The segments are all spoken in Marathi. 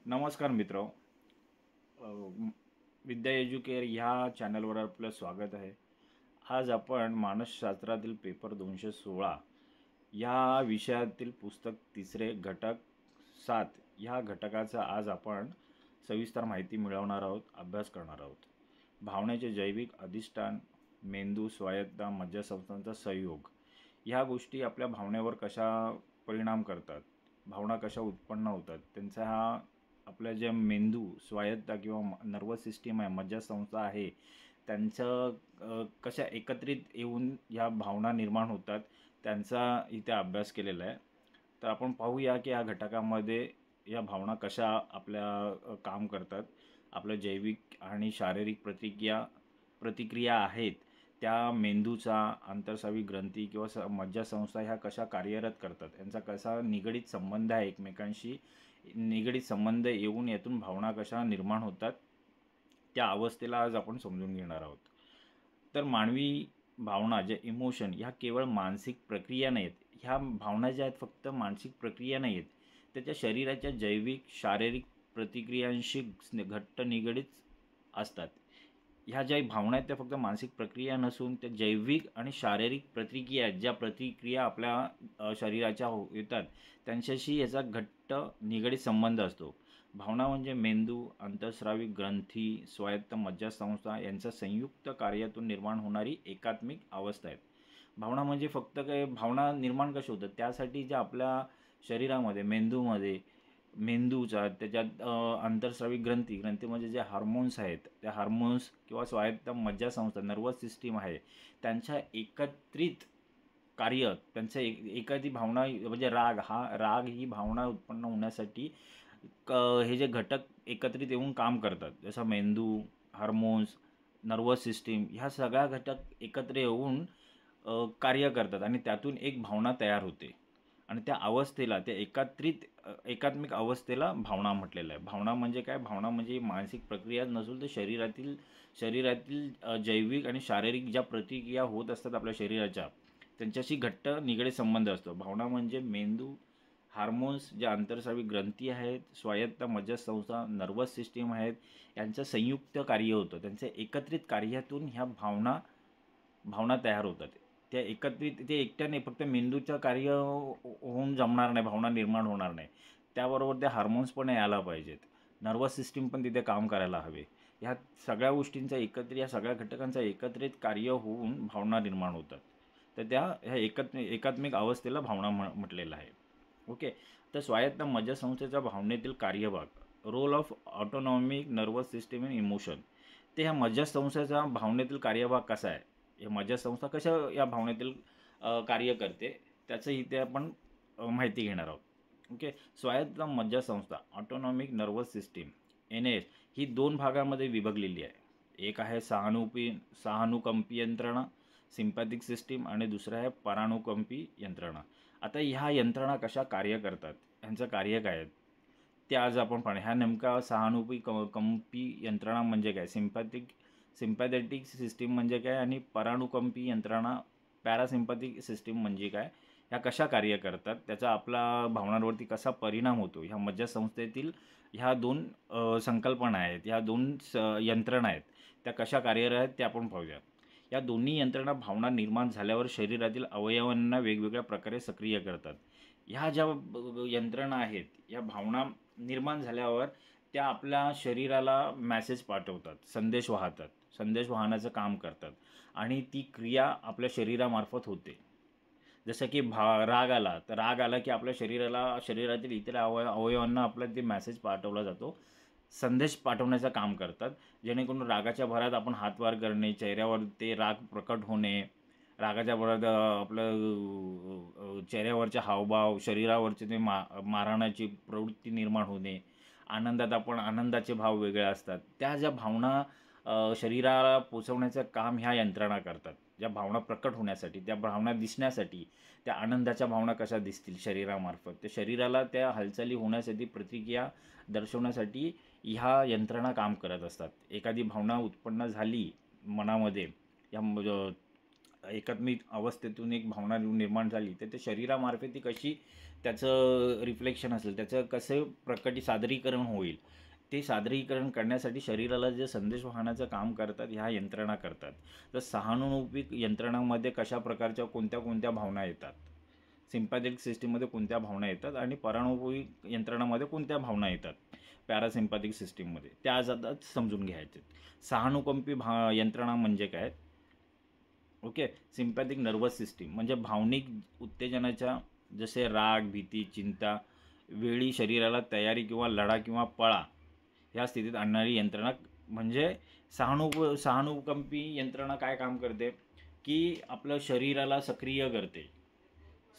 नमस्कार मित्र. विद्या एज्युकेअर ह्या चॅनलवर आपलं स्वागत आहे. आज आपण मानसशास्त्रातील पेपर 216 या विषयातील पुस्तक तिसरे घटक 7 ह्या घटकाचा आज आपण सविस्तर माहिती मिळवणार आहोत, अभ्यास करणार आहोत. भावनेचे जैविक अधिष्ठान, मेंदू, स्वायत्ता, मज्जासंस्थांचा संयोग ह्या गोष्टी आपल्या भावनेवर कशा परिणाम करतात, भावना कशा उत्पन्न होतात, त्यांचा हा आपल्या जे मेंदू, स्वायत्ता किंवा नर्वस सिस्टीम आहे, मज्जासंस्था आहे, त्यांचं कशा एकत्रित येऊन ह्या भावना निर्माण होतात, त्यांचा इथे अभ्यास केलेला आहे. तर आपण पाहूया की या घटकामध्ये या भावना कशा आपल्या काम करतात, आपल्या जैविक आणि शारीरिक प्रतिक्रिया आहेत, त्या मेंदूचा, अंतर्स्रावी ग्रंथी किंवा मज्जासंस्था ह्या कशा कार्यरत करतात, यांचा कसा निगडीत संबंध आहे एकमेकांशी, निगडीत संबंध येऊन यातून भावना कशा निर्माण होतात, त्या अवस्थेला आज आपण समजून घेणार आहोत. तर मानवी भावना ज्या इमोशन ह्या केवळ मानसिक प्रक्रिया नाहीत. ह्या भावना ज्या आहेत फक्त मानसिक प्रक्रिया नाही आहेत, त्याच्या शरीराच्या जैविक शारीरिक प्रतिक्रियांशी घट्ट निगडीत असतात. ह्या ज्या भावना आहेत त्या फक्त मानसिक प्रक्रिया नसून त्या जैविक आणि शारीरिक प्रतिक्रिया आहेत. ज्या प्रतिक्रिया आपल्या शरीराच्या येतात त्यांच्याशी याचा घट्ट निगडीत संबंध असतो. भावना म्हणजे मेंदू, अंतःस्रावी ग्रंथी, स्वायत्त मज्जासंस्था यांच्या संयुक्त कार्यातून निर्माण होणारी एकात्मिक अवस्था आहेत. भावना म्हणजे फक्त काय, भावना निर्माण कशी होतात त्यासाठी ज्या आपल्या शरीरामध्ये, मेंदूमध्ये, मेंदूचा त्याच्यात अंतःस्रावी ग्रंथी म्हणजे जे हार्मोन्स आहेत, त्या हार्मोन्स किंवा स्वायत्त मज्जासंस्था, नर्वस सिस्टीम आहे, त्यांच्या एकत्रित कार्य, त्यांचं एखादी भावना म्हणजे राग ही भावना उत्पन्न होण्यासाठी हे जे घटक एकत्रित येऊन काम करतात. जसं मेंदू, हार्मोन्स, नर्वस सिस्टीम ह्या सगळ्या घटक एकत्र येऊन कार्य करतात आणि त्यातून एक भावना तयार होते. आणि त्या अवस्थेला, त्या एकात्मिक अवस्थेला भावना म्हटलेलं आहे. भावना म्हणजे काय? भावना म्हणजे मानसिक प्रक्रिया नसून ते शरीरातील जैविक आणि शारीरिक ज्या प्रतिक्रिया होत असतात आपल्या शरीराच्या, त्यांच्याशी घट्ट निगडीत संबंध असतो. भावना म्हणजे मेंदू, हार्मोन्स, ज्या अंतःस्रावी ग्रंथी आहेत, स्वायत्त मज्जासंस्था, नर्वस सिस्टीम आहेत, यांचं संयुक्त कार्य होतं. त्यांच्या एकत्रित कार्यातून ह्या भावना तयार होतात. त्या एकत्रित, ते एकट्याने फक्त मेंदूचं कार्य होऊन जमणार नाही, भावना निर्माण होणार नाही. त्याबरोबर त्या हार्मोन्स पण यायला पाहिजेत. नर्वस सिस्टीम पण तिथे काम करायला हवे. ह्या सगळ्या गोष्टींचा या सगळ्या घटकांचा एकत्रित कार्य होऊन भावना निर्माण होतात. तर ह्या एकात्मिक अवस्थेला भावना म्हटलेलं आहे. ओके. तर स्वायत्त मज्जासंस्थेच्या भावनेतील कार्यभाग, role of autonomic nervous system in emotion. ते ह्या मज्जासंस्थेचा भावनेतील कार्यभाग कसा आहे, या मज्जासंस्था कशा या भावनेतील कार्य करते, त्याचं इथे आपण माहिती घेणार आहोत. ओके. स्वायत्त मज्जासंस्था, ऑटोनॉमिक नर्वस सिस्टीम, NS, ही 2 भागामध्ये विभागलेली आहे. एक आहे सहानुकंपी यंत्रणा, सिम्पॅथिक सिस्टीम, आणि दुसरं आहे परानुकंपी यंत्रणा. आता ह्या यंत्रणा कशा कार्य करतात, ह्यांचं कार्य काय आहे, ते आज आपण पाहणार. ह्या नेमका कंपी यंत्रणा म्हणजे काय, सिम्पॅथेटिक सिस्टीम म्हणजे काय, आणि परानुकंपी यंत्रणा पॅरासिम्पॅथिक सिस्टीम म्हणजे काय, ह्या कशा कार्य करतात, त्याचा आपल्या भावनांवरती कसा परिणाम होतो, ह्या मज्जासंस्थेतील ह्या 2 संकल्पना आहेत, ह्या 2 यंत्रणा आहेत, त्या कशा कार्यरत आहेत ते आपण पाहूया. या दोन्ही यंत्रणा भावना निर्माण झाल्यावर शरीरातील अवयवांना वेगवेगळ्या प्रकारे सक्रिय करतात. ह्या ज्या यंत्रणा आहेत, या भावना निर्माण झाल्यावर त्या आपल्या शरीराला मेसेज पाठवतात, संदेश वाहनाचं काम करतात, आणि ती क्रिया आपल्या शरीरामार्फत होते. जसं की राग आला की आपल्या शरीरातील इतर अवयवांना आपला ते मेसेज पाठवला जातो, संदेश पाठवण्याचं काम करतात. जेणेकरून रागाच्या भरात आपण हातवार करणे, चेहऱ्यावर ते राग प्रकट होणे, रागाच्या भरात आपलं चेहऱ्यावरचे हावभाव, शरीरावरचे ते मारण्याची प्रवृत्ती निर्माण होणे, आनंदात आपण आनंदाचे भाव वेगळे असतात. त्या ज्या भावना शरीराला पोचवण्याचं काम ह्या यंत्रणा करतात. ज्या भावना प्रकट होण्यासाठी, त्या भावना दिसण्यासाठी, त्या आनंदाच्या भावना कशा दिसतील शरीरामार्फत, त्या शरीराला त्या हालचाली होण्यासाठी, प्रतिक्रिया दर्शवण्यासाठी ह्या यंत्रणा काम करत असतात. एखादी भावना उत्पन्न झाली मनामध्ये, या एकात्मिक अवस्थेतून एक भावना निर्माण झाली, तर ते शरीरामार्फत ती कशी त्याचं रिफ्लेक्शन असेल, त्याचं कसं सादरीकरण होईल, ते सादरीकरण करण्यासाठी शरीराला जे संदेश वाहनाचं काम करतात ह्या यंत्रणा करतात. तर सहानुभूती यंत्रणामध्ये कशा प्रकारच्या कोणत्या कोणत्या भावना येतात, सिम्पॅथेटिक सिस्टीममध्ये कोणत्या भावना येतात आणि परानुभूती यंत्रणामध्ये कोणत्या भावना येतात, पॅरासिम्पॅथिक सिस्टीममध्ये, त्या आज आता समजून घ्यायचे. सहानुकंपी यंत्रणा म्हणजे काय? ओके. सिम्पॅथिक नर्वस सिस्टीम म्हणजे भावनिक उत्तेजनाच्या, जसे राग, भीती, चिंता वेळी शरीराला तयारी किंवा लढा किंवा पळा ह्या स्थितीत आणणारी यंत्रणा. म्हणजे सहानुकंपी यंत्रणा काय काम करते की आपलं शरीराला सक्रिय करते.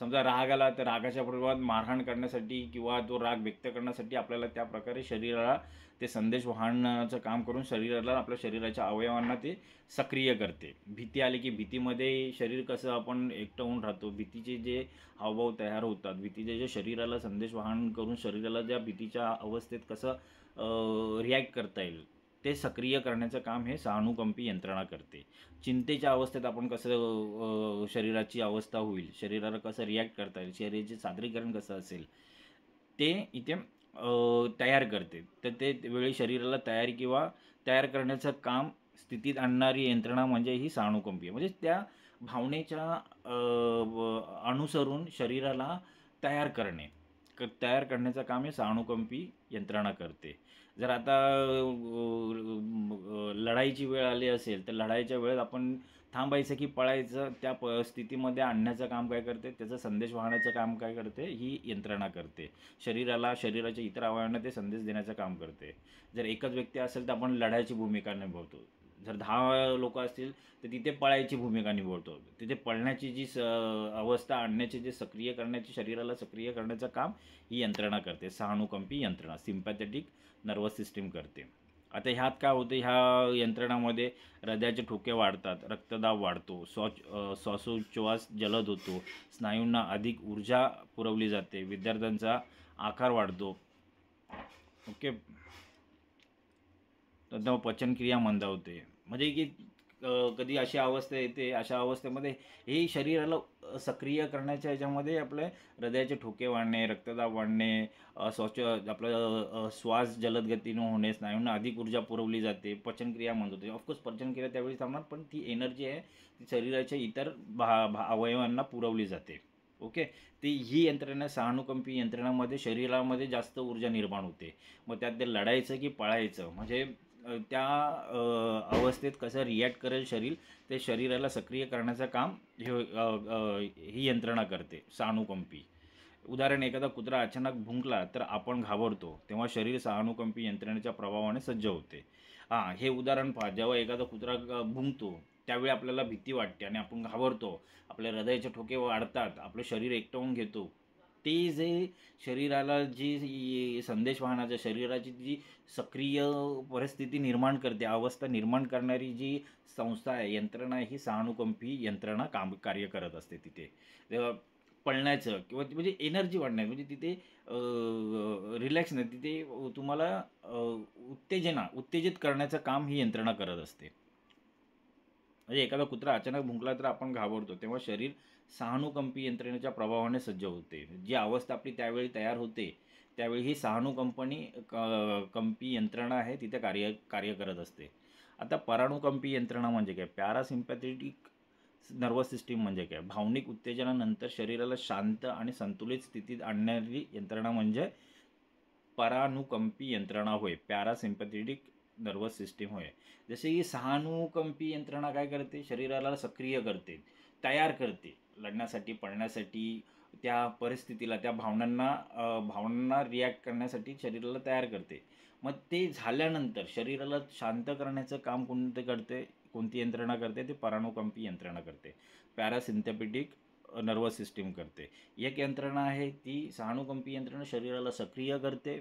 समजा राग आला तर रागाच्या प्रभावात मारहाण करण्यासाठी किंवा तो राग व्यक्त करण्यासाठी आपल्याला त्या प्रकारे शरीराला ते संदेश वाहनाचं काम करून शरीराला, आपल्या शरीराच्या अवयवांना ते सक्रिय करते. भीती आली की भीतीमध्ये शरीर कसं आपण एकटं होऊन राहतो, भीतीचे जे हावभाव तयार होतात, भीतीचे जे शरीराला संदेश वाहन करून शरीराला ज्या भीतीच्या अवस्थेत कसं रिॲक्ट करता येईल ते सक्रिय करण्याचं काम हे सहानुकंपी यंत्रणा करते. चिंतेच्या अवस्थेत आपण कसं शरीराची अवस्था होईल, शरीराला कसं रिॲक्ट करता येईल, शरीराचे सादरीकरण कसं असेल ते इथे तयार करते. तर ते वेळी शरीराला तयार करण्याचं काम स्थितीत आणणारी यंत्रणा म्हणजे ही सहानुकंपी आहे. म्हणजे त्या भावनेच्या अनुसरून शरीराला तयार तयार करण्याचं काम हे सहानुकंपी यंत्रणा करते. जर आता लढाईची वेळ आली असेल तर लढाईच्या वेळेत आपण थांबायचं की पळायचं, त्या स्थितीमध्ये आणण्याचं काम काय करते, त्याचा संदेश वाहण्याचं काम काय करते, ही यंत्रणा करते. शरीराच्या इतर अवयवांना ते संदेश देण्याचं काम करते. जर एकच व्यक्ती असेल तर आपण लढायची भूमिका निभावतो. जर 10 लोक असतील तर तिथे पळायची भूमिका निभावतो. तिथे पळण्याची जी अवस्था आणण्याची, जे शरीराला सक्रिय करण्याचं काम ही यंत्रणा करते. सहानुकंपी यंत्रणा सिम्पॅथेटिक नर्वस सिस्टीम करते. आता ह्यात काय होतं, ह्या यंत्रणामध्ये हृदयाचे ठोके वाढतात, रक्तदाब वाढतो, श्वासोच्छ्वास जलद होतो, स्नायूंना अधिक ऊर्जा पुरवली जाते, विद्यार्थ्यांचा आकार वाढतो. ओके. तर पचनक्रिया मंदावते. म्हणजे की कधी अशी अवस्था येते, अशा अवस्थेमध्ये हे शरीराला सक्रिय करण्याच्या ह्याच्यामध्ये आपले हृदयाचे ठोके वाढणे, रक्तदाब वाढणे, श्वास जलद गतीने होणे, स्नायूंना अधिक ऊर्जा पुरवली जाते, पचनक्रिया मंद होते. ऑफकोर्स पचनक्रिया त्यावेळी थांबणार, पण ती एनर्जी आहे ती शरीराच्या इतर अवयवांना पुरवली जाते. ओके. ती ही यंत्रणा सहानुकंपी यंत्रणामध्ये शरीरामध्ये जास्त ऊर्जा निर्माण होते. मग त्यात ते लढायचं की पळायचं, म्हणजे त्या अवस्थेत कसं रिॲक्ट करेल शरीर, ते शरीराला सक्रिय करण्याचं काम ही यंत्रणा करते सहानुकंपी. उदाहरण, एखादा कुत्रा अचानक भुंकला तर आपण घाबरतो, तेव्हा शरीर सहानुकंपी यंत्रणेच्या प्रभावाने सज्ज होते. हे उदाहरण पहा. जेव्हा एखादा कुत्रा भुंकतो त्यावेळी आपल्याला भीती वाटते आणि आपण घाबरतो, आपल्या हृदयाचे ठोके वाढतात, आपलं शरीर एकटवून घेतो. ते जे शरीराला जी संदेश वाहनाच्या शरीराची जी सक्रिय परिस्थिती निर्माण करते, अवस्था निर्माण करणारी जी संस्था आहे, यंत्रणा आहे, ही सहानुकंपी यंत्रणा कार्य करत असते तिथे. पळण्याचं किंवा म्हणजे एनर्जी वाढणार, म्हणजे तिथे रिलॅक्स नाही, तिथे तुम्हाला उत्तेजित करण्याचं काम ही यंत्रणा करत असते. म्हणजे एखादा कुत्रा अचानक भुंकला तर आपण घाबरतो, तेव्हा शरीर सहानुकंपी यंत्रणेच्या प्रभावाने सज्ज होते. जी अवस्था आपली त्यावेळी तयार होते, त्यावेळी ही कंपी यंत्रणा आहे तिथे कार्य करत असते. आता परानुकंपी यंत्रणा म्हणजे काय? पॅरासिम्पॅथेटिक नर्वस सिस्टीम म्हणजे काय? भावनिक उत्तेजनानंतर शरीराला शांत आणि संतुलित स्थितीत आणणारी यंत्रणा म्हणजे परानुकंपी यंत्रणा होय, पॅरासिम्पॅथेटिक नर्वस सिस्टीम होय. जसे की सहानुकंपी यंत्रणा काय करते? शरीराला सक्रिय करते, तयार करते लढण्यासाठी, पळण्यासाठी, त्या परिस्थितीला, त्या भावनांना रिॲक्ट करण्यासाठी शरीराला तयार करते. मग ते झाल्यानंतर शरीराला शांत करण्याचं काम कोणती यंत्रणा करते? ते परानुकंपी यंत्रणा करते, पॅरासिम्पॅथेटिक नर्वस सिस्टीम करते. एक यंत्रणा आहे ती सहानुकंपी यंत्रणा शरीराला सक्रिय करते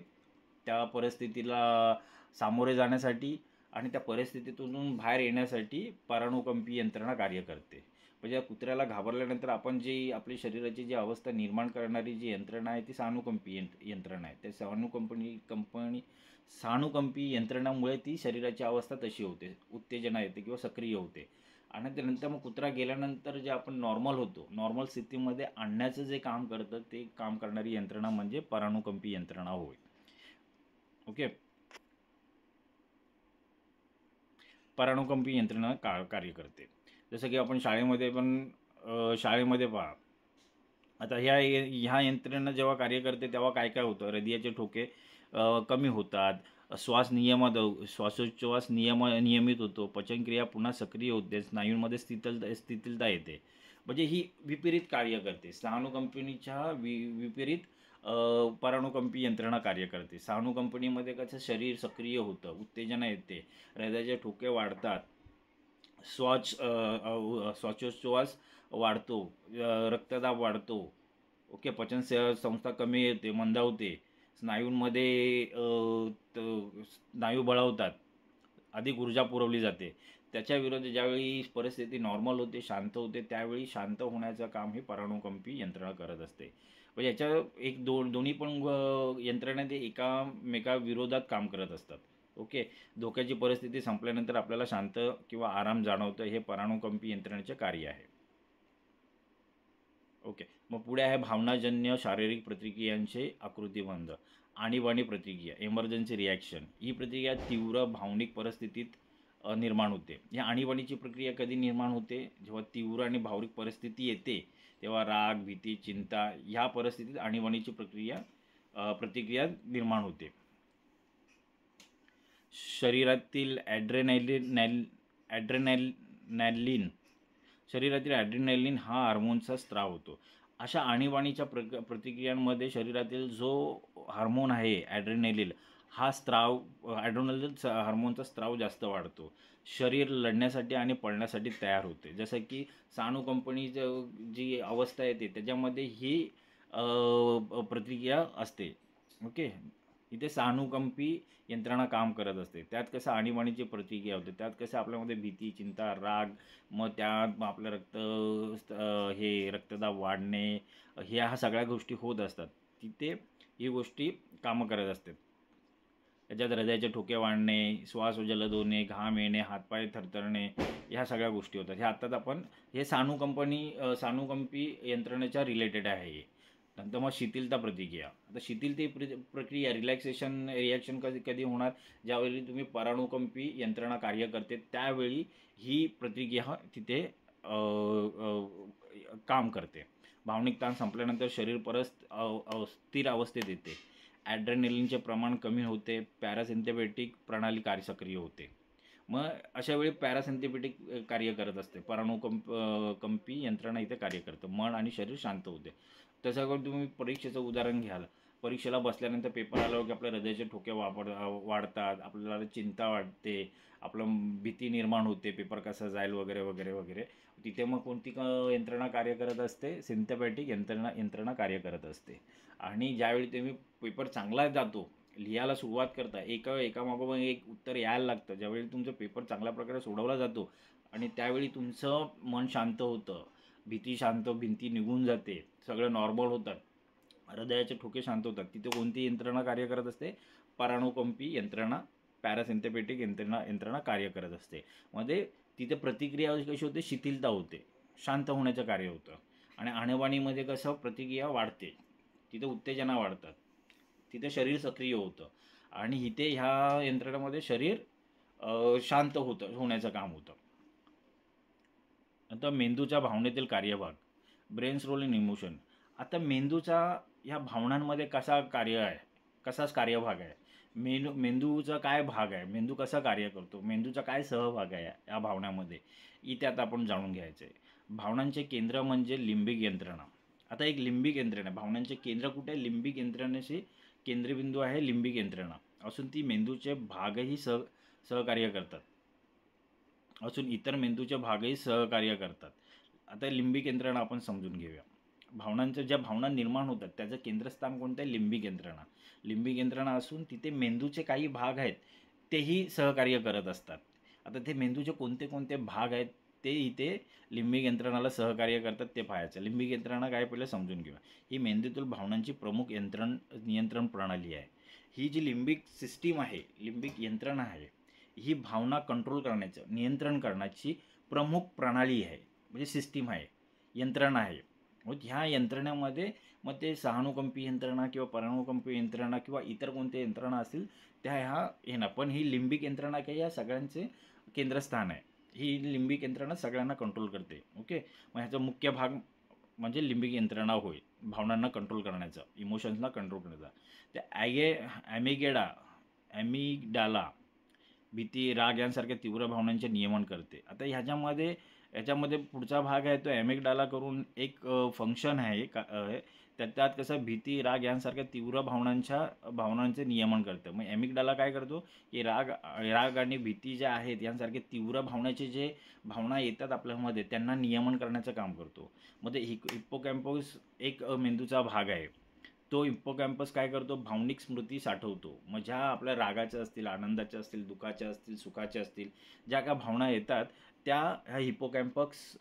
त्या परिस्थितीला सामोरे जाण्यासाठी, आणि त्या परिस्थितीतून बाहेर येण्यासाठी परानुकंपी यंत्रणा कार्य करते. म्हणजे कुत्र्याला घाबरल्यानंतर आपण जी आपली शरीराची जी अवस्था निर्माण करणारी जी यंत्रणा आहे ती सहानुकंपी यंत्रणा आहे. त्या सहानुकंपी यंत्रणामुळे ती शरीराची अवस्था तशी होते, उत्तेजना येते किंवा सक्रिय होते. आणि त्यानंतर मग कुत्रा गेल्यानंतर जे आपण नॉर्मल होतो, नॉर्मल स्थितीमध्ये आणण्याचं जे काम करतं ते काम करणारी यंत्रणा म्हणजे परानुकंपी यंत्रणा होय. ओके. परानुकंपी यंत्रणा कार्य करते. जसं की आपण शाळेमध्ये पहा, आता ह्या यंत्रणा जेव्हा कार्य करते तेव्हा काय काय होतं, हृदयाचे ठोके कमी होतात, श्वासोच्छ्वास नियमित होतो, पचनक्रिया पुन्हा सक्रिय होते, स्नायूंमध्ये स्थिथिलता येते. म्हणजे ही विपरीत कार्य करते. सहानुकंपनीच्या विपरीत परानुकंपी यंत्रणा कार्य करते. सहानुकंपनीमध्ये कसं शरीर सक्रिय होतं, उत्तेजना येते, हृदयाचे ठोके वाढतात, श्वासोच्छ्वास वाढतो, रक्तदाब वाढतो. ओके. संस्था कमी येते, मंदावते, स्नायूंमध्ये स्नायू बळावतात, अधिक ऊर्जा पुरवली जाते. त्याच्या विरुद्ध ज्यावेळी परिस्थिती नॉर्मल होते, शांत होते, त्यावेळी शांत होण्याचं काम ही परानुकंपी यंत्रणा करत असते. म्हणजे याच्या दोन्ही पण यंत्रणा ते एकामेकाविरोधात काम करत असतात. ओके. धोक्याची परिस्थिती संपल्यानंतर आपल्याला शांत किंवा आराम जाणवतं, हे परानुकंपी यंत्रणेचे कार्य आहे. ओके. मग पुढे आहे भावनाजन्य शारीरिक प्रतिक्रियांचे आकृतिबंध. आणीबाणी प्रतिक्रिया, इमर्जन्सी रिॲक्शन. ही प्रतिक्रिया तीव्र भावनिक परिस्थितीत निर्माण होते. या आणीबाणीची प्रक्रिया कधी निर्माण होते, जेव्हा तीव्र आणि भावनिक परिस्थिती येते तेव्हा राग, भीती, चिंता ह्या परिस्थितीत आणीबाणीची प्रतिक्रिया निर्माण होते. शरीरातील ॲड्रेनॅलिन हा हार्मोनचा स्त्राव होतो. अशा आणीबाणीच्या प्रतिक्रियांमध्ये शरीरातील जो हार्मोन आहे ॲड्रेनॅलिन हार्मोनचा स्त्राव जास्त वाढतो. शरीर लढण्यासाठी आणि पळण्यासाठी तयार होते. जसं की सहानुकंपनी जी अवस्था येते त्याच्यामध्ये ही प्रतिक्रिया असते. ओके. इथे सहानुकंपी यंत्रणा काम करत असते. त्यात कसं आणीबाणीची प्रतिक्रिया होते, त्यात कसं आपल्यामध्ये भीती, चिंता, राग, मग त्यात आपलं रक्तदाब वाढणे, ह्या सगळ्या गोष्टी होत असतात. तिथे ही गोष्टी कामं करत असतात. त्याच्यात हृदयाचे ठोके वाढणे, श्वास जलद होणे, घाम येणे, हातपाय थरथरणे, ह्या सगळ्या गोष्टी होतात. हे आत्ताच आपण सहानुकंपी यंत्रणेच्या रिलेटेड आहे. नंतर मग शिथिलता प्रतिक्रिया. आता शिथिलते प्रक्रिया रिॲक्शन कधी होणार, ज्यावेळी तुम्ही परानुकंपी यंत्रणा कार्य करते त्यावेळी ही प्रतिक्रिया तिथे काम करते. भावनिक ताण संपल्यानंतर शरीर परत स्थिर अवस्थेत येते, ॲड्रेनॅलिनचे प्रमाण कमी होते, पॅरासिम्पॅथेटिक प्रणाली सक्रिय होते. मग अशा वेळी पॅरासिम्पॅथेटिक कार्य करत असते. परानुकंपी यंत्रणा इथे कार्य करतं, मन आणि शरीर शांत होते. तसं करून तुम्ही परीक्षेचं उदाहरण घ्याल. परीक्षेला बसल्यानंतर पेपर आल्यावर की आपल्या हृदयाचे ठोके वाढतात, आपल्याला चिंता वाटते, आपलं भीती निर्माण होते, पेपर कसा जाईल वगैरे वगैरे वगैरे. तिथे मग कोणती यंत्रणा कार्य करत असते, सिम्पॅथेटिक यंत्रणा कार्य करत असते. आणि ज्यावेळी तुम्ही पेपर चांगला जातो, लिहायला सुरुवात करता, एकामागोमाग एक उत्तर यायला लागतं, ज्यावेळी तुमचा पेपर चांगल्या प्रकारे सोडवला जातो आणि त्यावेळी तुमचं मन शांत होतं, भिंती निघून जाते, सगळं नॉर्मल होतात, हृदयाचे ठोके शांत होतात, तिथे कोणती यंत्रणा कार्य करत असते, परानुकंपी यंत्रणा, पॅरासिम्पॅथेटिक यंत्रणा कार्य करत असते. मध्ये तिथे प्रतिक्रिया कशी होते, शिथिलता होते, शांत होण्याचं कार्य होतं. आणि आणीबाणीमध्ये कसं प्रतिक्रिया वाढते, तिथे उत्तेजना वाढतात, तिथे शरीर सक्रिय होतं. आणि इथे ह्या यंत्रणेमध्ये शरीर शांत होण्याचं काम होतं. नंतर मेंदूच्या भावनेतील कार्यभाग, ब्रेन्स रोल इन इमोशन. आता मेंदूचा ह्या भावनांमध्ये कसाच कार्यभाग आहे, मेंदूचा काय भाग आहे, मेंदू कसा कार्य करतो, मेंदूचा काय सहभाग आहे या भावनामध्ये, इथे आता आपण जाणून घ्यायचं आहे. भावनांचे केंद्र म्हणजे लिंबिक यंत्रणा. आता एक लिंबिक यंत्रणा, भावनांचे केंद्र कुठे आहे, लिंबिक यंत्रणेशी केंद्रबिंदू आहे लिंबिक यंत्रणा असून ती मेंदूचे भागही सहकार्य करतात, इतर मेंदूचे भागही सहकार्य करतात. आता लिंबिक यंत्रणा आपण समजून घेऊया. ज्या भावना निर्माण होतात त्याचं केंद्रस्थान कोणतं आहे, लिंबिक यंत्रणा असून तिथे मेंदूचे काही भाग आहेत तेही सहकार्य करत असतात. आता ते मेंदूचे कोणते कोणते भाग आहेत ते इथे लिंबिक यंत्रणाला सहकार्य करतात ते पाहायचं. लिंबिक यंत्रणा काय पहिलं समजून घेऊया. ही मेंदूतील भावनांची प्रमुख नियंत्रण प्रणाली आहे. ही जी लिंबिक सिस्टीम आहे, लिंबिक यंत्रणा आहे, ही भावना कंट्रोल करण्याचं, नियंत्रण करण्याची प्रमुख प्रणाली आहे, म्हणजे सिस्टीम आहे, यंत्रणा आहे. मग ह्या यंत्रणेमध्ये मग ते सहानुकंपी यंत्रणा किंवा परानुकंपी यंत्रणा किंवा इतर कोणत्या यंत्रणा असतील त्या ह्या येणार. पण ही लिंबिक यंत्रणा काही या सगळ्यांचे केंद्रस्थान आहे. ही लिंबिक यंत्रणा सगळ्यांना कंट्रोल करते. ओके, मग ह्याचा मुख्य भाग म्हणजे लिंबिक यंत्रणा होय, भावनांना कंट्रोल करण्याचा, इमोशन्सना कंट्रोल करण्याचा. त्या ॲमिगडाला भीती, राग यांसारख्या तीव्र भावनांचे नियमन करते. आता ह्याच्यामध्ये पुढचा भाग आहे तो ॲमिगडाला करून एक फंक्शन आहे त्यात कसं भीती, राग यांसारख्या तीव्र भावनांचे नियमन करतं. मग ॲमिगडाला काय करतो की राग आणि भीती ज्या आहेत यांसारखे तीव्र भावनाचे जे भावना येतात आपल्यामध्ये त्यांना नियमन करण्याचं काम करतो. मग ते हिप्पोकॅम्पस एक मेंदूचा भाग आहे. तो हिप्पोकॅम्पस काय करतो, भावनिक स्मृती साठवतो. मग ज्या आपल्या रागाच्या असतील, आनंदाच्या असतील, दुःखाच्या असतील, सुखाच्या असतील, ज्या काय भावना येतात त्या ह्या हिप्पोकॅम्पस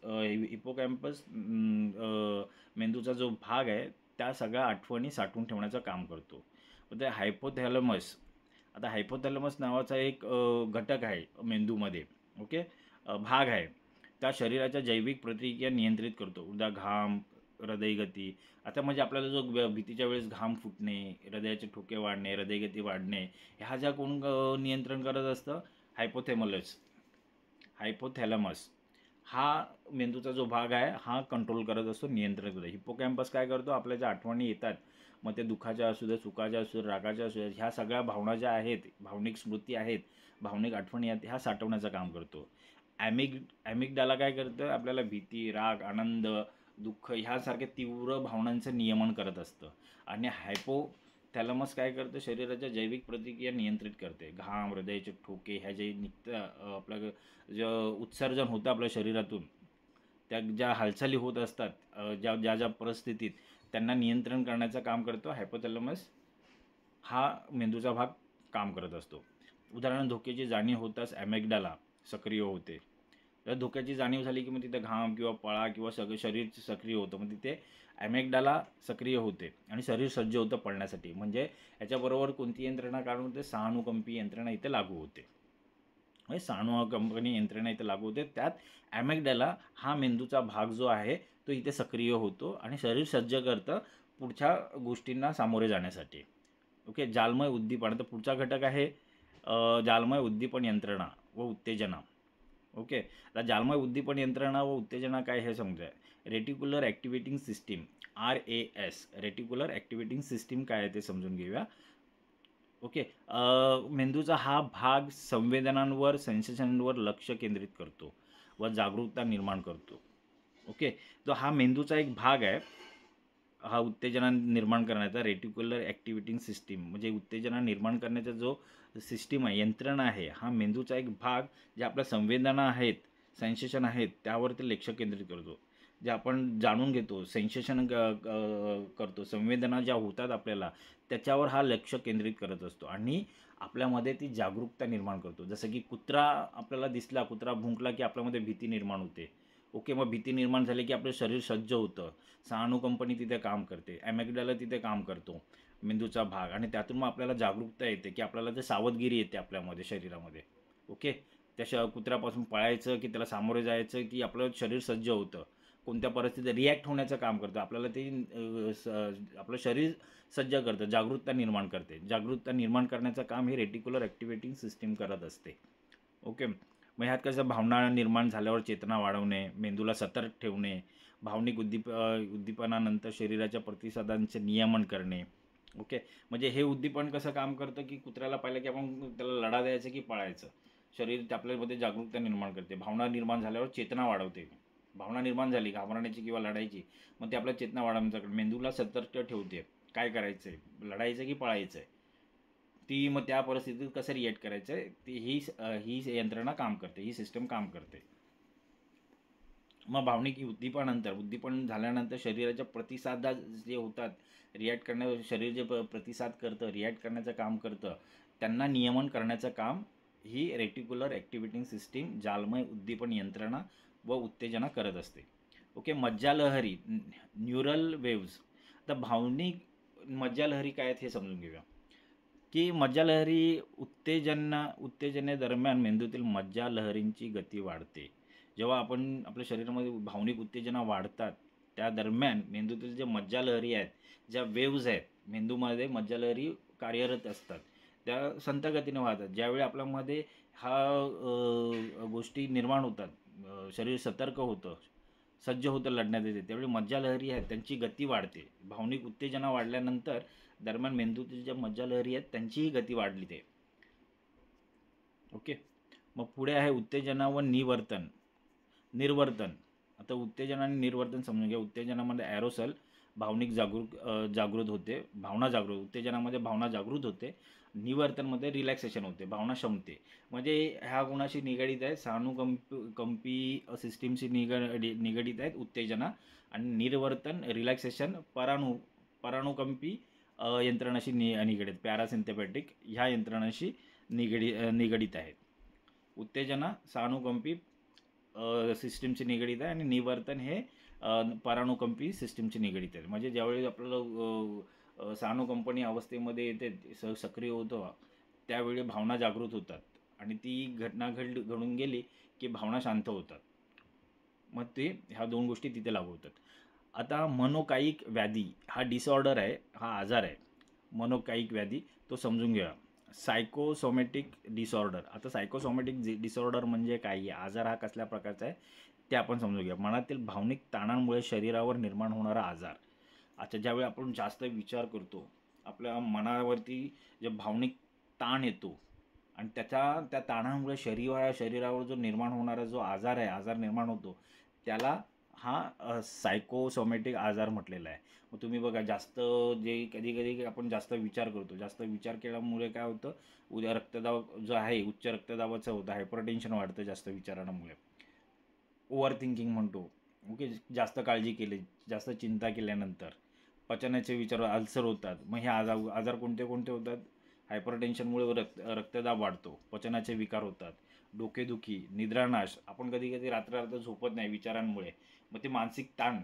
मेंदूचा जो भाग आहे त्या सगळ्या आठवणी साठवून ठेवण्याचं काम करतो. मग ते हायपोथॅलमस, आता हायपोथॅलमस नावाचा एक घटक आहे मेंदूमध्ये. ओके, भाग आहे. त्या शरीराच्या जैविक प्रतिक्रिया नियंत्रित करतो. उदा घाम, हृदयगती. आता म्हणजे आपल्याला जो भीतीच्या वेळेस घाम फुटणे, हृदयाचे ठोके वाढणे, हृदयगती वाढणे, ह्या ज्या कोण नियंत्रण करत असतं, हायपोथॅलमस हा मेंदूचा जो भाग आहे हा कंट्रोल करत असतो, नियंत्रण करतो. हिप्पोकॅम्पस काय करतो, आपल्या ज्या आठवणी येतात, मग ते दुःखाच्या असू दे, सुखाच्या असू दे, रागाच्या असू दे, ह्या सगळ्या भावना ज्या आहेत, भावनिक स्मृती आहेत, भावनिक आठवणी आहेत, ह्या साठवण्याचं काम करतो. ॲमिगडाला काय करतं, आपल्याला भीती, राग, आनंद, दुःख ह्यासारख्या तीव्र भावनांचं नियमन करत असतं. आणि हायपोथॅलमस काय करतं, शरीराच्या जैविक प्रतिक्रिया नियंत्रित करते. घाम, हृदयाचे ठोके ह्या जे निघतं, आपलं जे उत्सर्जन होतं आपल्या शरीरातून, त्या ज्या हालचाली होत असतात, ज्या ज्या ज्या परिस्थितीत त्यांना नियंत्रण करण्याचं काम करतो हायपोथॅलमस हा मेंदूचा भाग काम करत असतो. उदाहरण, धोक्याची जाणीव होताच ॲमिगडाला सक्रिय होते. तर धोक्याची जाणीव झाली की मग तिथे घाम किंवा पळा किंवा सगळं शरीर सक्रिय होतं. मग तिथे ॲमिगडाला सक्रिय होते आणि शरीर सज्ज होतं पळण्यासाठी. म्हणजे याच्याबरोबर कोणती यंत्रणा काढून ते सहानुकंपी यंत्रणा इथे लागू होते. म्हणजे सहानुकंपी यंत्रणा इथे लागू होते. त्यात ॲमिगडाला हा मेंदूचा भाग जो आहे तो इथे सक्रिय होतो आणि शरीर सज्ज करतं पुढच्या गोष्टींना सामोरे जाण्यासाठी. ओके, जालमय उद्दीपन. तर पुढचा घटक आहे जालमय उद्दीपन यंत्रणा व उत्तेजना. ओके, आता जालमय उद्दीपन यंत्रणा व उत्तेजना काय हे समजा. Reticular activating system, RAS, reticular activating system काय आहे ते समजून घेऊया. ओके, मेंदूचा हा भाग संवेदनांवर, सेन्सेशनवर लक्ष केंद्रित करतो व जागरूकता निर्माण करतो. ओके, तो हा मेंदूचा एक भाग आहे. हा उत्तेजना निर्माण करण्याचा रेटिक्युलर ॲक्टिव्हेटिंग सिस्टीम म्हणजे उत्तेजना निर्माण करण्याचा जो सिस्टीम आहे, यंत्रणा आहे, हा मेंदूचा एक भाग जे आपल्या संवेदना आहेत, सेन्सेशन आहेत त्यावरती लक्ष केंद्रित करतो. जे आपण जाणून घेतो, सेन्सेशन करतो, संवेदना ज्या होतात आपल्याला त्याच्यावर हा लक्ष केंद्रित करत असतो आणि आपल्यामध्ये ती जागरूकता निर्माण करतो. जसं की कुत्रा आपल्याला दिसला, कुत्रा भुंकला की आपल्यामध्ये भीती निर्माण होते. ओके, मग भीती निर्माण झाली की आपलं शरीर सज्ज होतं, सहानुकंपनी तिथे काम करते, ॲमिगडाला तिथे काम करतो मेंदूचा भाग, आणि त्यातून मग आपल्याला जागरूकता येते की आपल्याला ते सावधगिरी येते आपल्यामध्ये, शरीरामध्ये. ओके, त्या कुत्र्यापासून पळायचं की त्याला सामोरे जायचं की आपलं शरीर सज्ज होतं, कोणत्या परिस्थितीत रिॲक्ट होण्याचं काम करतं, आपल्याला ते आपलं शरीर सज्ज करतं, जागरूकता निर्माण करते. जागरूकता निर्माण करण्याचं काम हे रेटिक्युलर ॲक्टिव्हेटिंग सिस्टीम करत असते. ओके, मग ह्यात कसं भावना निर्माण झाल्यावर चेतना वाढवणे, मेंदूला सतर्क ठेवणे, भावनिक उद्दीपनानंतर शरीराच्या प्रतिसादांचे नियमन करणे. ओके, म्हणजे हे उद्दीपन कसं काम करतं की कुत्र्याला पाहिलं की आपण त्याला लढा द्यायचं की पळायचं, शरीर आपल्यामध्ये जागरूकता निर्माण करते. भावना निर्माण झाल्यावर चेतना वाढवते. भावना निर्माण झाली घाबरण्याची किंवा लढायची, मग ते आपल्या चेतना वाढवण्याचं, मेंदूला सतर्क ठेवते. काय करायचं आहे, लढायचं की पळायचं आहे, ती मग त्या परिस्थितीत कसं रिॲक्ट करायचं आहे ती ही यंत्रणा काम करते, ही सिस्टम काम करते. मग भावनिक उद्दीपन झाल्यानंतर शरीराच्या प्रतिसाद जे होतात, रिॲक्ट करण्या शरीर जे प्रतिसाद करतं, रिॲक्ट करण्याचं काम करतं, त्यांना नियमन करण्याचं काम ही रेटिक्युलर ॲक्टिव्हेटिंग सिस्टीम, जालमय उद्दीपन यंत्रणा व उत्तेजना करत असते. ओके, मज्जालहरी, न्यूरल वेव्ज. तर भावनिक मज्जालहरी काय आहेत हे समजून घेऊया. की मज्जालहरी उत्तेजनेदरम्यान मेंदूतील मज्जालहरींची गती वाढते, जेव्हा आपण आपल्या शरीरामध्ये भावनिक उत्तेजना वाढतात, त्या दरम्यान मेंदूतील जे मज्जालहरी आहेत, ज्या वेव्हज आहेत, मेंदूमध्ये मज्जालहरी कार्यरत असतात. त्या संथ गतीने वाहतात. ज्यावेळी आपल्यामध्ये गोष्टी निर्माण होतात, शरीर सतर्क होतं, सज्ज होतं लढण्यात येते, त्यावेळी मज्जालहरी आहेत त्यांची गती वाढते. भावनिक उत्तेजना वाढल्यानंतर दरम्यान मेंदूतील ज्या मज्जालहरी आहेत त्यांचीही गती वाढली ते. ओके. मग पुढे आहे उत्तेजना व निर्वर्तन. आता उत्तेजना आणि निर्वर्तन समजून घ्या. उत्तेजनामध्ये ॲरोसल भावनिक जागृत होते, भावना जागृत, उत्तेजनामध्ये भावना जागृत होते, निवर्तनमध्ये रिलॅक्सेशन होते, भावना शमते. म्हणजे ह्या गुणाशी निगडीत आहे, कंपी सिस्टीमशी निगडीत आहेत उत्तेजना, आणि निर्वर्तन रिलॅक्सेशन परानुकंपी यंत्रणाशी निगडीत, पॅरासिम्पॅथेटिक ह्या यंत्रणाशी निगडीत आहेत. उत्तेजना सहानुकंपी सिस्टीमशी निगडीत आहे आणि निवर्तन हे परानुकंपी सिस्टीमशी निगडीत आहे. म्हणजे ज्यावेळी आपल्याला सहानुकंपनी अवस्थेमध्ये येते, सक्रिय होतो, त्यावेळी भावना जागृत होतात आणि ती घटना घडून गेली की भावना शांत होतात. मग ते ह्या दोन गोष्टी तिथे लागू होतात. आता मनोकायिक व्याधी हा डिसऑर्डर आहे, हा आजार आहे. मनोकायिक व्याधी तो समजून घ्या. Psychosomatic disorder. आता सायकोसोमॅटिक डिसऑर्डर म्हणजे काय, आजार हा कसल्या प्रकारचा आहे ते आपण समजून घ्या. मनातील भावनिक ताणांमुळे शरीरावर निर्माण होणारा आजार. अच्छा, ज्यावेळी आपण जास्त विचार करतो, आपल्या मनावरती जे भावनिक ताण येतो आणि त्या ताणामुळे शरीरावर जो निर्माण होणारा जो आजार निर्माण होतो, त्याला हा सायकोसोमॅटिक आजार म्हटलेला आहे. मग तुम्ही बघा, जास्त जे कधी आपण जास्त विचार करतो, जास्त विचार केल्यामुळे काय होतं, उद्या रक्तदाब जो आहे उच्च रक्तदाबाचं होतं, हायपरटेन्शन वाढतं जास्त विचारांमुळे, ओव्हर थिंकिंग म्हणतो. ओके. जास्त काळजी केली, जास्त चिंता केल्यानंतर पचनाचे विचार, अल्सर होतात. मग हे आजार कोणते कोणते होतात, हायपरटेन्शनमुळे रक्तदाब वाढतो, पचनाचे विकार होतात, डोकेदुखी, निद्रानाश. आपण कधी कधी रात्र झोपत नाही विचारांमुळे. मग ते मानसिक ताण,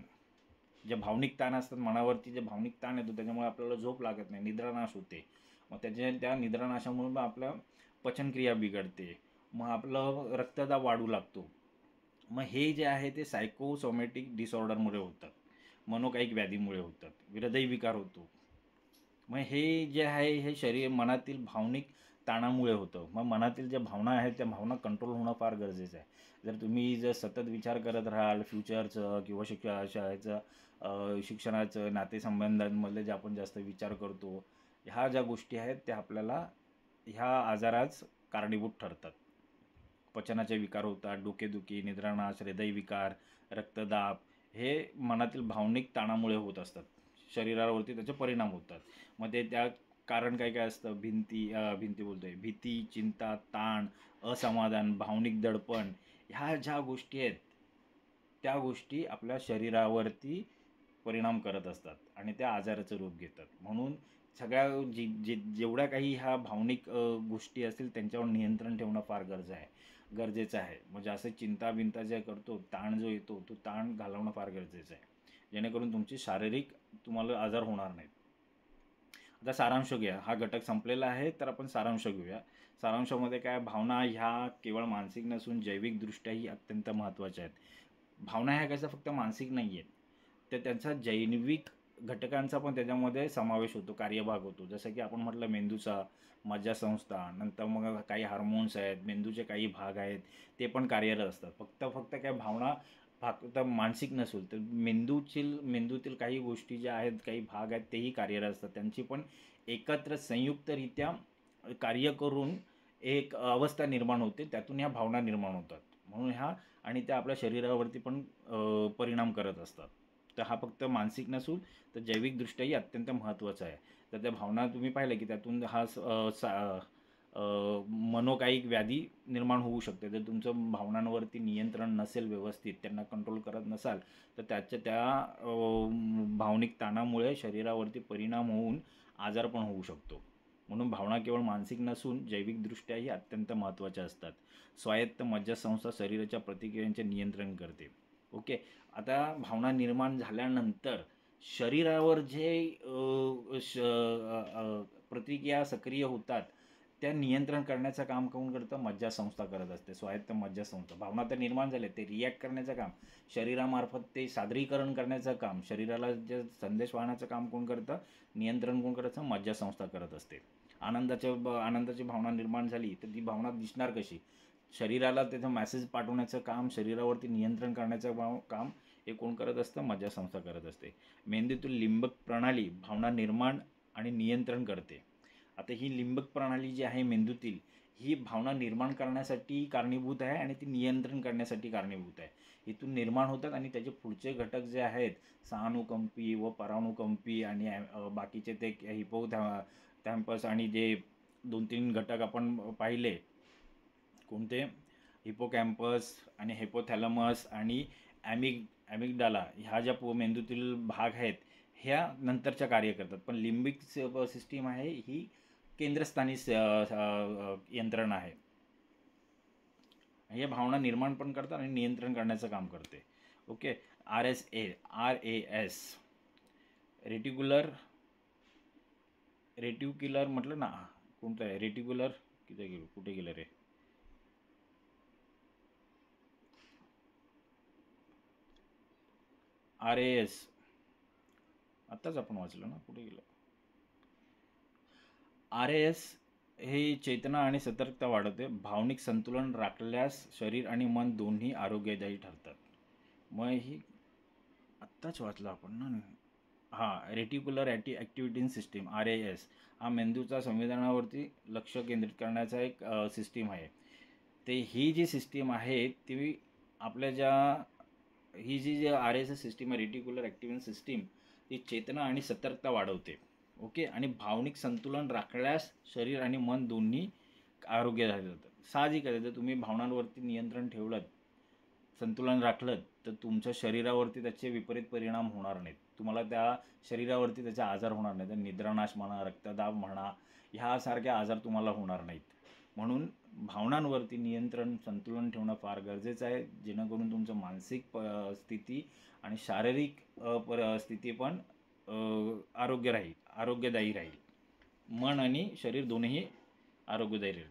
जे भावनिक ताण असतात मनावरती, जे भावनिक ताण येतो त्याच्यामुळे आपल्याला झोप लागत नाही, निद्रानाश होते. मग त्या निद्रानाशामुळे मग आपलं पचनक्रिया बिघडते, मग आपलं रक्तदाब वाढू लागतो. मग हे जे आहे ते सायकोसोमॅटिक डिसऑर्डरमुळे होतात, मनोकायिक व्याधीमुळे होतात, हृदयविकार होतो. मग हे जे आहे हे मनातील भावनिक ताणामुळे होतं. मग मनातील ज्या भावना आहेत त्या भावना कंट्रोल होणं फार गरजेचं आहे. जर सतत विचार करत राहाल फ्युचरचं किंवा शिक्षणाचं, नातेसंबंधांमधले जे आपण जास्त विचार करतो, ह्या ज्या गोष्टी आहेत त्या आपल्याला ह्या आजारास कारणीभूत ठरतात. पचनाचे विकार होतात, डोकेदुखी, निद्रानाश, हृदयविकार, रक्तदाब हे मनातील भावनिक ताणामुळे होत असतात. शरीरावरती त्याचे परिणाम होतात. मग त्या कारण काय काय असतं, भीती, चिंता, ताण, असमाधान, भावनिक दडपण, ह्या ज्या गोष्टी आहेत त्या गोष्टी आपल्या शरीरावरती परिणाम करत असतात आणि त्या आजाराचं रूप घेतात. म्हणून सगळ्या जेवढ्या काही ह्या भावनिक गोष्टी असतील त्यांच्यावर नियंत्रण ठेवणं फार गरजेचं आहे. म्हणजे असं चिंता जे करतो, ताण जो येतो तो ताण घालवणं फार गरजेचं आहे, जेणेकरून तुमची शारीरिक तुम्हाला आजार होणार नाहीत. आता सारांश घ्या. हा घटक संपलेला आहे, तर आपण सारांश घेऊया. सारांशामध्ये काय, भावना ह्या केवळ मानसिक नसून जैविकदृष्ट्याही अत्यंत महत्त्वाच्या आहेत. भावना ह्या कशा फक्त मानसिक नाही आहेत, तर त्यांचा जैविक घटकांचा पण त्याच्यामध्ये समावेश होतो, कार्यभाग होतो. जसं की आपण म्हटलं मेंदूचा मज्जासंस्था, नंतर मग काही हार्मोन्स आहेत, मेंदूचे काही भाग आहेत ते पण कार्यरत असतात. फक्त काय भावना फक्त मानसिक नसेल तर मेंदूतील काही गोष्टी ज्या आहेत, काही भाग आहेत तेही कार्यरत असतात. त्यांची पण एकत्र संयुक्तरित्या कार्य करून एक अवस्था निर्माण होते, त्यातून ह्या भावना निर्माण होतात. म्हणून आणि त्या आपल्या शरीरावरती पण परिणाम करत असतात. तर हा फक्त मानसिक नसून तर जैविकदृष्ट्याही अत्यंत महत्त्वाचा आहे. तर त्या भावना तुम्ही पाहिलं की त्यातून मनोकायिक व्याधी निर्माण होऊ शकते. जर तुमचं भावनांवरती नियंत्रण नसेल व्यवस्थित, त्यांना कंट्रोल करत नसाल, तर त्या भावनिक ताणामुळे शरीरावरती परिणाम होऊन आजार पण होऊ शकतो. म्हणून भावना केवळ मानसिक नसून जैविकदृष्ट्याही अत्यंत महत्त्वाच्या असतात. स्वायत्त मज्जासंस्था शरीराच्या प्रतिक्रियांचे नियंत्रण करते. ओके. आता भावना निर्माण झाल्यानंतर शरीरावर जे प्रतिक्रिया सक्रिय होतात त्या नियंत्रण करण्याचं काम कोण करतं? मज्जासंस्था करत असते, स्वायत्त मज्जासंस्था. भावना तर निर्माण झाले, ते रिॲक्ट करण्याचं काम, शरीरामार्फत ते सादरीकरण करण्याचं काम, शरीराला जे संदेश वाहण्याचं काम कोण करतं? नियंत्रण कोण करायचं? मज्जासंस्था करत असते. आनंदाची भावना निर्माण झाली तर ती भावना दिसणार कशी? शरीराला त्याचं मॅसेज पाठवण्याचं काम, शरीरावरती नियंत्रण करण्याचं काम हे कोण करत असतं? मज्जासंस्था करत असते. मेंदूतील लिंबक प्रणाली भावना निर्माण आणि नियंत्रण करते. आता ही लिंबक प्रणाली जी आहे मेंदूतील, ही भावना निर्माण करण्यासाठी कारणीभूत आहे आणि ती नियंत्रण करण्यासाठी कारणीभूत आहे. इथून निर्माण होतात आणि त्याचे पुढचे घटक जे आहेत, सहानुकंपी व परानुकंपी आणि बाकीचे ते हिपोथॅम्पस आणि जे 2-3 घटक आपण पाहिले, कोणते? हिपोकॅम्पस आणि हिपोथॅलमस आणि ॲमिगडाला, ह्या ज्या मेंदूतील भाग आहेत ह्या नंतरच्या कार्य करतात. पण लिंबिक सिस्टीम आहे ही केंद्रस्थानी यंत्रणा आहे. हे भावना निर्माण पण करतात आणि नियंत्रण करण्याचं काम करते. ओके. RAS रेटिक्युलर म्हटलं ना, कोणतं आहे रेटिक्युलर? कुठे गेलं रे? RAS आत्ताच आपण वाचलं ना, कुठे गेलं? RAS हे चेतना आणि सतर्कता वाढवते. भावनिक संतुलन राखल्यास शरीर आणि मन दोन्ही आरोग्यदायी ठरतात. मग ही आत्ताच वाचलं आपण ना. रेटिक्युलर ॲक्टिव्हिटी सिस्टीम, RAS, हा मेंदूचा संवेदनावरती लक्ष केंद्रित करण्याचा एक सिस्टीम आहे. ते ही जी सिस्टीम आहे ती आपल्या ही जी RAS सिस्टीम आहे, रेटिक्युलर ॲक्टिव्हिटी सिस्टीम, ती चेतना आणि सतर्कता वाढवते. ओके. आणि भावनिक संतुलन राखल्यास शरीर आणि मन दोन्ही आरोग्यदायी ठरतात. साहजिक आहे, जर तुम्ही भावनांवरती नियंत्रण ठेवलं, संतुलन राखलं, तर तुमच्या शरीरावरती त्याचे विपरीत परिणाम होणार नाहीत. तुम्हाला त्या शरीरावरती त्याचे आजार होणार नाहीत. निद्रानाश म्हणा, रक्तदाब म्हणा, ह्यासारखे आजार तुम्हाला होणार नाहीत. म्हणून भावनांवरती नियंत्रण, संतुलन ठेवणं फार गरजेचं आहे, जेणेकरून तुमचं मानसिक स्थिती आणि शारीरिक स्थिती पण आरोग्यदायी राहील. मन आणि शरीर दोन्ही आरोग्यदायी राहील.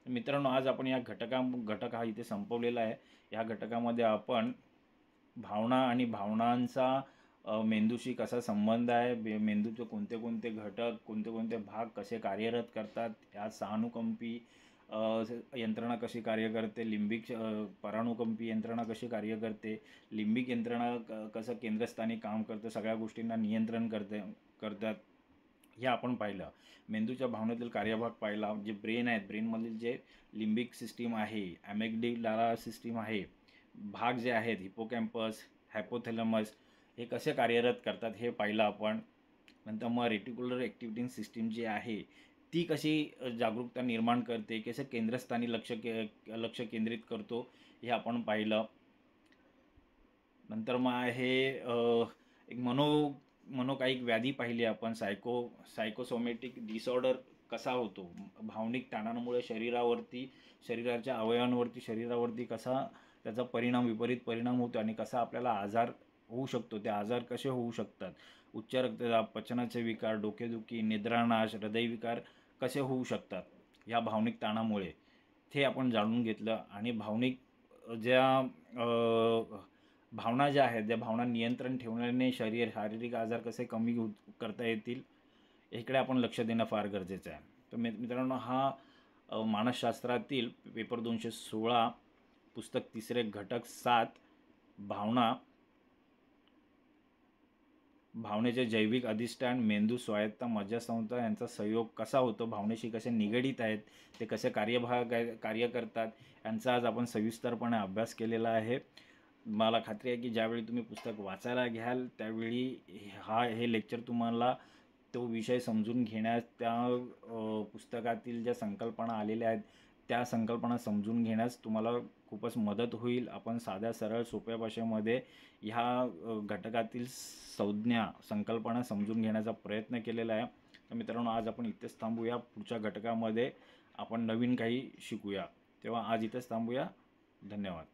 मित्रांनो, आज आपण या घटक हा इथे संपवलेला आहे. या घटकामध्ये आपण भावना आणि भावनांचा मेंदूशी कसा संबंध आहे, मेंदूचे कोणते कोणते घटक, कोणते कोणते भाग कसे कार्यरत करतात, या सहानुकंपी यंत्रणा कशी कार्य करते, लिंबिक परानुकंपी यंत्रणा कशी कार्य करते, लिंबिक यंत्रणा कसं केंद्रस्थानी काम करतं, सगळ्या गोष्टींना नियंत्रण करतात, हे आपण पाहिलं. मेंदूच्या भावनेतील कार्यभाग पाहिला. जे ब्रेन आहेत, ब्रेनमधील जे लिंबिक सिस्टीम आहे, ॲमिगडाला सिस्टीम आहे, भाग जे आहेत हिपोकॅम्पस, हायपोथॅलमस, हे कसे कार्यरत करतात हे पाहिलं आपण. नंतर मग रेटिक्युलर ॲक्टिव्हिटी सिस्टीम जी आहे ती कशी जागरूकता निर्माण करते, कसं केंद्रस्थानी लक्ष केंद्रित करतो हे आपण पाहिलं. नंतर मग आहे एक मनोकायिक व्याधी पाहिली आपण, सायकोसोमॅटिक डिसऑर्डर कसा होतो, भावनिक ताणामुळे शरीराच्या अवयवांवरती, शरीरावरती कसा त्याचा विपरीत परिणाम होतो आणि कसा आपल्याला आजार होऊ शकतो, ते आजार कसे होऊ शकतात, उच्च रक्तदाब, पचनाचे विकार, डोकेदुखी, निद्रानाश, हृदयविकार कसे होऊ शकतात ह्या भावनिक ताणामुळे, ते आपण जाणून घेतलं. आणि भावना ज्या आहेत, ज्या भावना नियंत्रण ठेवण्याने शारीरिक आजार कसे कमी करता येतील, इकडे आपण लक्ष देणं फार गरजेचं आहे. तर मित्रांनो, हा मानसशास्त्रातील पेपर 216 पुस्तक 3 घटक 7 भावनेचे जैविक अधिष्ठान, मेंदू, स्वायत्ता, मज्जासंस्था यांचा सहयोग कसा होतो, भावनेशी कसे निगडीत आहेत, ते कसे कार्य करतात, यांचा आज आपण सविस्तरपणे अभ्यास केलेला आहे. मला खात्री आहे की ज्यावेळी तुम्ही पुस्तक वाचायला घ्याल त्यावेळी हे लेक्चर तुम्हाला तो विषय समजून घेण्यास, त्या पुस्तकातील ज्या संकल्पना आलेल्या आहेत त्या संकल्पना समजून घेण्यास तुम्हाला खूपच मदत होईल. आपण साध्या सरळ सोप्या भाषेमध्ये ह्या घटकातील संकल्पना समजून घेण्याचा प्रयत्न केलेला आहे. तर मित्रांनो, आज आपण इथेच थांबूया. पुढच्या घटकामध्ये आपण नवीन काही शिकूया. तेव्हा आज इथेच थांबूया. धन्यवाद.